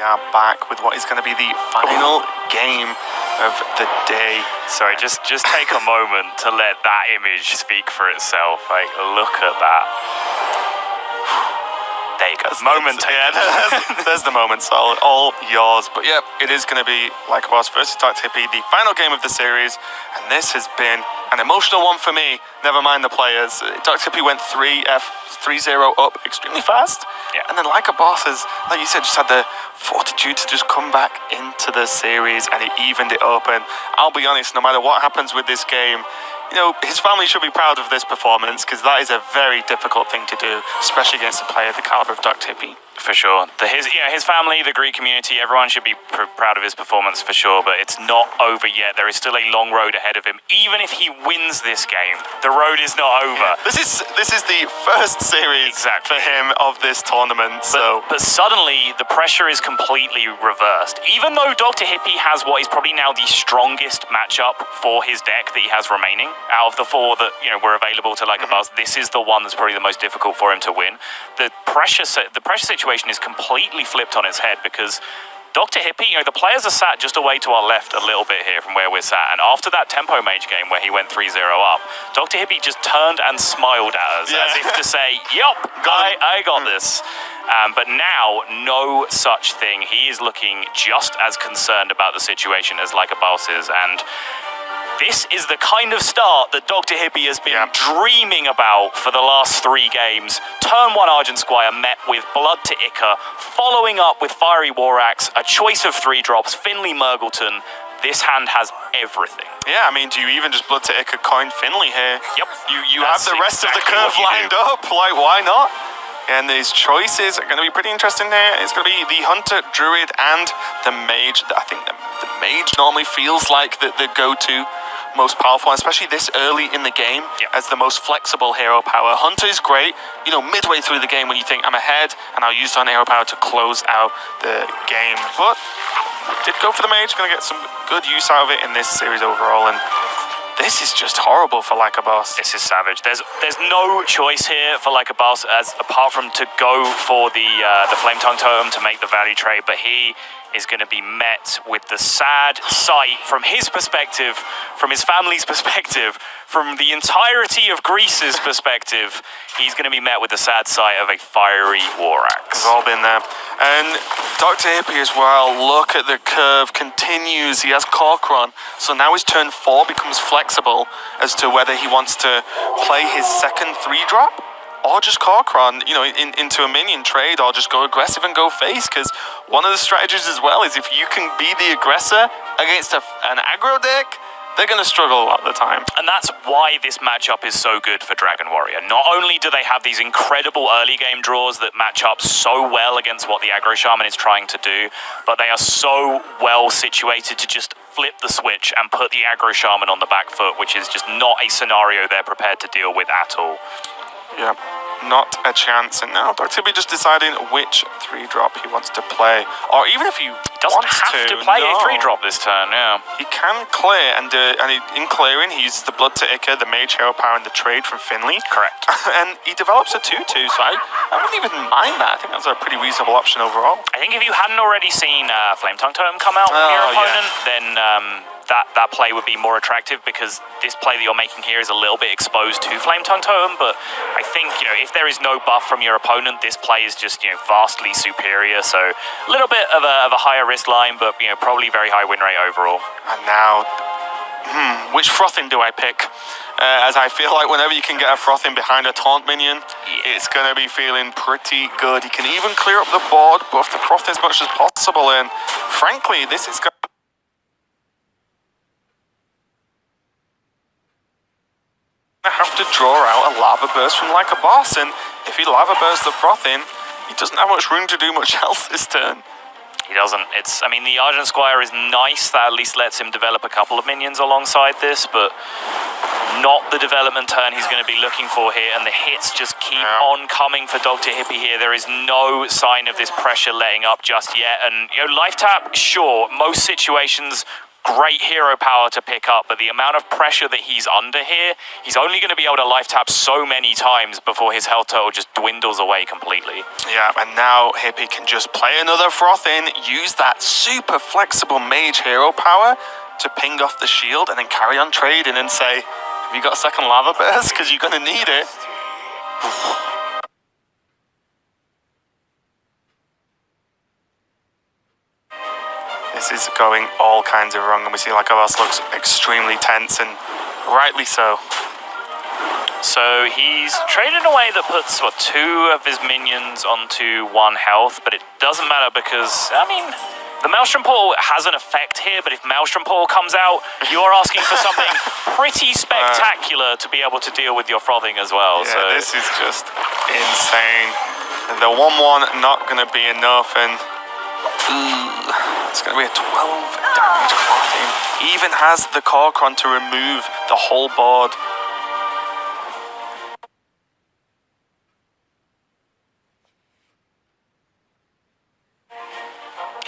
We are back with what is going to be the final game of the day. Sorry, just take a moment to let that image speak for itself. Like, look at that. There you go. Moment taken. Yeah, there's the moment, Sol. All yours. But yeah, it is going to be like Bawse versus DrHippi, the final game of the series. And this has been an emotional one for me. Never mind the players. DrHippi went 3-0 up extremely fast. Yeah. And then like Bawse has, like you said, just had the fortitude to just come back into the series and it evened it up. And I'll be honest, no matter what happens with this game, you know, his family should be proud of this performance because that is a very difficult thing to do, especially against a player the caliber of DrHippi. For sure. His family, the Greek community, everyone should be proud of his performance for sure, but it's not over yet. There is still a long road ahead of him. Even if he wins this game, the road is not over. Yeah. This is the first series for him of this tournament. But suddenly, the pressure is completely reversed. Even though DrHippi has what is probably now the strongest matchup for his deck that he has remaining, out of the four that were available to Bawse, this is the one that's probably the most difficult for him to win. The pressure situation is completely flipped on its head because DrHippi, the players are sat just away to our left a little bit here from where we're sat, and after that Tempo Mage game where he went 3-0 up, DrHippi just turned and smiled at us as if to say, yup, I got this. But now, no such thing. He is looking just as concerned about the situation as Bawse is, and this is the kind of start that DrHippi has been dreaming about for the last 3 games. Turn 1 Argent Squire met with Blood to Ica, following up with Fiery War Axe, a choice of 3 drops, Finley Murgleton. This hand has everything. Yeah, I mean, do you even just Blood to Ica coin Finley here? Yep. You have the rest of the curve lined up, like, why not? And these choices are going to be pretty interesting there. It's going to be the Hunter, Druid, and the Mage. I think the Mage normally feels like the go-to most powerful, especially this early in the game as the most flexible hero power. Hunter is great, midway through the game when you think I'm ahead and I'll use on hero power to close out the game. But did go for the Mage, going to get some good use out of it in this series overall. And this is just horrible for Bawse. This is savage. There's no choice here for Bawse apart from to go for the Flame Tongue Totem to make the value trade, but he is going to be met with the sad sight from his perspective, from his family's perspective, from the entirety of Greece's perspective. He's going to be met with the sad sight of a Fiery War Axe. We've all been there. And DrHippi as well, look at the curve, continues. He has Corcoran, so now his turn 4 becomes flexible as to whether he wants to play his second 3-drop or just Corcoran, into a minion trade, or just go aggressive and go face, because one of the strategies as well is if you can be the aggressor against an aggro deck, they're going to struggle a lot of the time. And that's why this matchup is so good for Dragon Warrior. Not only do they have these incredible early game draws that match up so well against what the aggro shaman is trying to do, but they are so well situated to just flip the switch and put the aggro shaman on the back foot, which is just not a scenario they're prepared to deal with at all. Yeah, not a chance. And now DrHippi just deciding which 3-drop he wants to play. Or even if he doesn't have to play a 3-drop this turn, He can clear, and in clearing, he uses the Blood to Ica, the Mage hero power, and the trade from Finley. Correct. And he develops a 2-2, so I wouldn't even mind that. I think that's a pretty reasonable option overall. I think if you hadn't already seen Flame Tongue Totem come out from your opponent, then that play would be more attractive, because this play that you're making here is a little bit exposed to Flame Tongue Totem. But I think, if there is no buff from your opponent, this play is just, vastly superior. So a little bit of a higher risk line, but, probably very high win rate overall. And now, which Frothing do I pick? As I feel like whenever you can get a Frothing behind a taunt minion, it's going to be feeling pretty good. You can even clear up the board, buff the Froth as much as possible, and frankly, this is going to have to draw out a Lava Burst from Bawse, and if he Lava Bursts the Frothing, he doesn't have much room to do much else this turn. He doesn't. The Argent Squire is nice. That at least lets him develop a couple of minions alongside this, but not the development turn he's going to be looking for here, and the hits just keep on coming for DrHippi here. There is no sign of this pressure letting up just yet, and Life Tap, sure, most situations great hero power to pick up, but the amount of pressure that he's under here, he's only going to be able to life tap so many times before his health total just dwindles away completely. Yeah, and now Hippie can just play another Froth in, use that super flexible mage hero power to ping off the shield and then carry on trading and say, have you got a second lava burst? Because you're going to need it. This is going all kinds of wrong, and we see like Bawse looks extremely tense, and rightly so. So he's traded away that puts, what, 2 of his minions onto 1 health, but it doesn't matter because, I mean, the Maelstrom Portal has an effect here, but if Maelstrom Portal comes out, you're asking for something pretty spectacular to be able to deal with your frothing as well. Yeah, so this is just insane. And the 1-1 not going to be enough, and it's going to be a 12 damage clothing. Even has the Corcron to remove the whole board.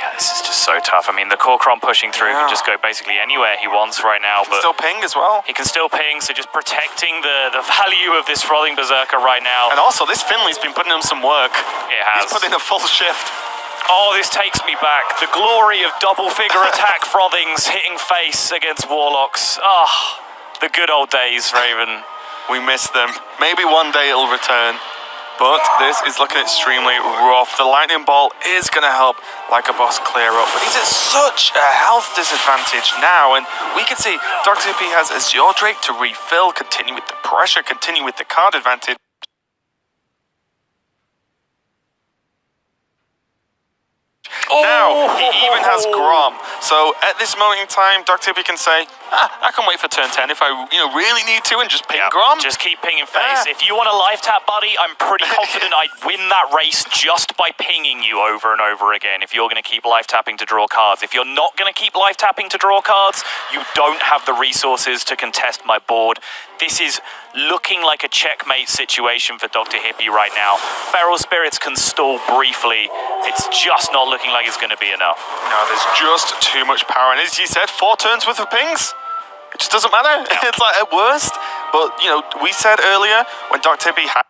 yeah, this is just so tough. I mean, the Corcron pushing through can just go basically anywhere he wants right now. But Still ping as well. he can still ping, so just protecting the value of this Frothing Berserker right now. And also, this Finley's been putting in some work. It has. He's put in a full shift. Oh, this takes me back. The glory of double-figure attack Frothings hitting face against Warlocks. Ah, the good old days, Raven. We miss them. Maybe one day it'll return. But this is looking extremely rough. The Lightning Bolt is going to help Bawse clear up. But he's at such a health disadvantage now. And we can see DrHippi has Azure Drake to refill, continue with the pressure, continue with the card advantage. Now, he even has Grom. So at this moment in time, DrHippi can say, I can wait for turn 10 if I really need to and just ping Grom. Just keep pinging face. If you want a life tap, buddy, I'm pretty confident I'd win that race just by pinging you over and over again if you're going to keep life tapping to draw cards. If you're not going to keep life tapping to draw cards, you don't have the resources to contest my board. This is looking like a checkmate situation for DrHippi right now. Feral Spirits can stall briefly. It's just not looking like it's going to be enough. No, there's just too much power. And as you said, 4 turns worth of pings. It just doesn't matter. Yeah. It's like at worst. But, we said earlier when DrHippi had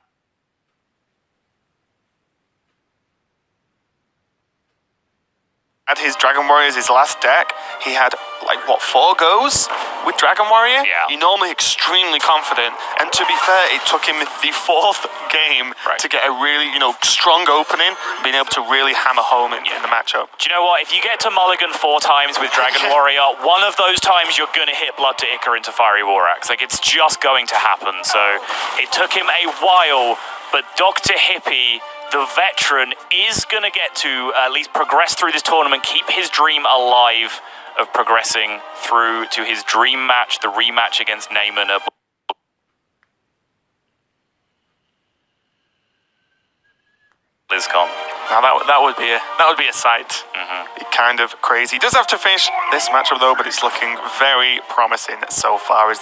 his Dragon Warriors, his last deck, he had, 4 goes with Dragon Warrior? Yeah. You're normally extremely confident. And to be fair, it took him the 4th game to get a really, strong opening, being able to really hammer home in the matchup. Do you know what? If you get to Mulligan 4 times with Dragon Warrior, one of those times you're going to hit Blood to Ichor into Fiery War Axe. It's just going to happen. So it took him a while, but DrHippi, the veteran, is going to get to at least progress through this tournament, keep his dream alive of progressing through to his dream match, the rematch against Naaman at BlizzCon. Now that would be a sight. Be kind of crazy. He does have to finish this matchup though, but it's looking very promising so far. It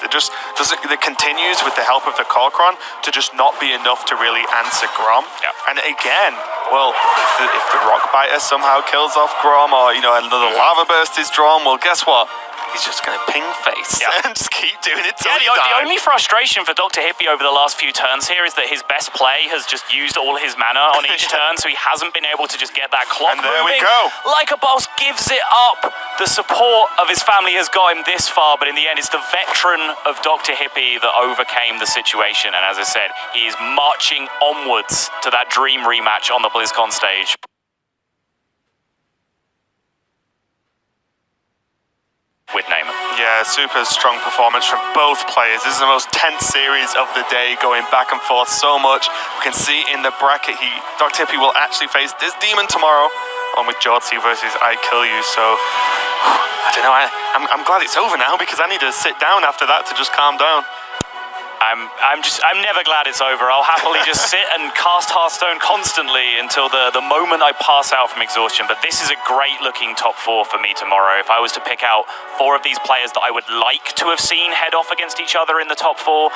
continues with the help of the Corcron to just not be enough to really answer Grom. Yeah. And again, well, if the Rock Biter somehow kills off Grom, or another Lava Burst is drawn, well, guess what? He's just going to ping face and just keep doing it till he dies. The only frustration for DrHippi over the last few turns here is that his best play has just used all his mana on each turn, so he hasn't been able to just get that clock and there moving. we go. Bawse gives it up. The support of his family has got him this far, but in the end, it's the veteran of DrHippi that overcame the situation. And as I said, he is marching onwards to that dream rematch on the BlizzCon stage. With Naaman. Yeah, super strong performance from both players. This is the most tense series of the day, going back and forth so much. We can see in the bracket, DrHippi will actually face this demon tomorrow, on with Jordsey versus I Kill You. So, I don't know, I'm glad it's over now because I need to sit down after that to just calm down. I'm never glad it's over. I'll happily just sit and cast Hearthstone constantly until the moment I pass out from exhaustion. But this is a great looking top 4 for me tomorrow. If I was to pick out 4 of these players that I would like to have seen head off against each other in the top 4,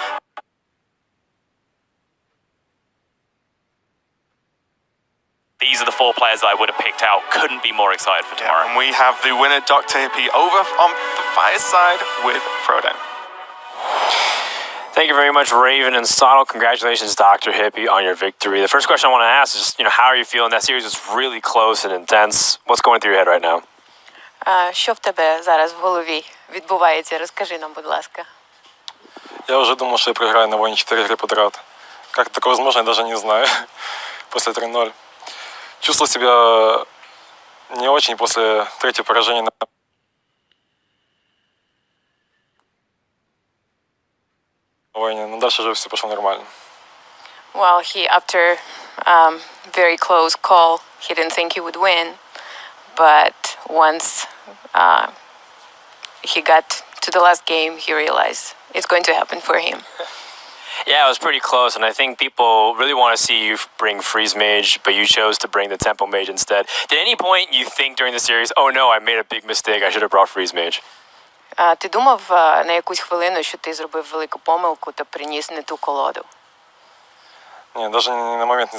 these are the 4 players that I would have picked out. Couldn't be more excited for tomorrow. And we have the winner, DrHippi, over on the fireside with Frodo. Thank you very much, Raven and Sottle. Congratulations, DrHippi, on your victory. The first question I want to ask is, how are you feeling? That series was really close and intense. What's going through your head right now? Що в тебе зараз в голові відбувається? Розкажи нам, будь ласка. Я уже думал, что я проиграю на войне 4 игры подряд. Как такое возможно, я даже не знаю. После 3-0. Чувствовал себя не очень после третьего поражения на войне, но дальше уже все пошло нормально. Well, after very close call, he didn't think he would win, but once he got to the last game, he realized it's going to happen for him. Yeah, it was pretty close, and I think people really want to see you bring Freeze Mage, but you chose to bring the Tempo Mage instead. Did any point you think during the series, oh no, I made a big mistake, I should have brought Freeze Mage? Ти думав на якусь хвилину, що ти зробив велику помилку та приніс не ту колоду? Не, даже на момент не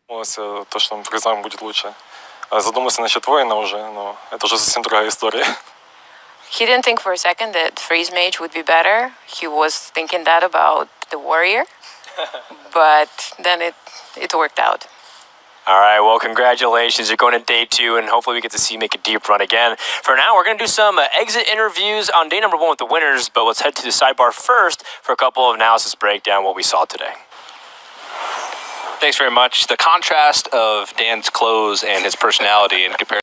задумывался, то, что фризам будет лучше. А задумался насчет воина уже, но это уже совсем другая история. He didn't think for a second that Freeze Mage would be better. He was thinking that about the Warrior, but then it worked out. All right, well, congratulations. You're going to day 2, and hopefully we get to see you make a deep run again. For now, we're going to do some exit interviews on day number 1 with the winners, but let's head to the sidebar first for a couple of analysis breakdown what we saw today. Thanks very much. The contrast of Dan's clothes and his personality in comparison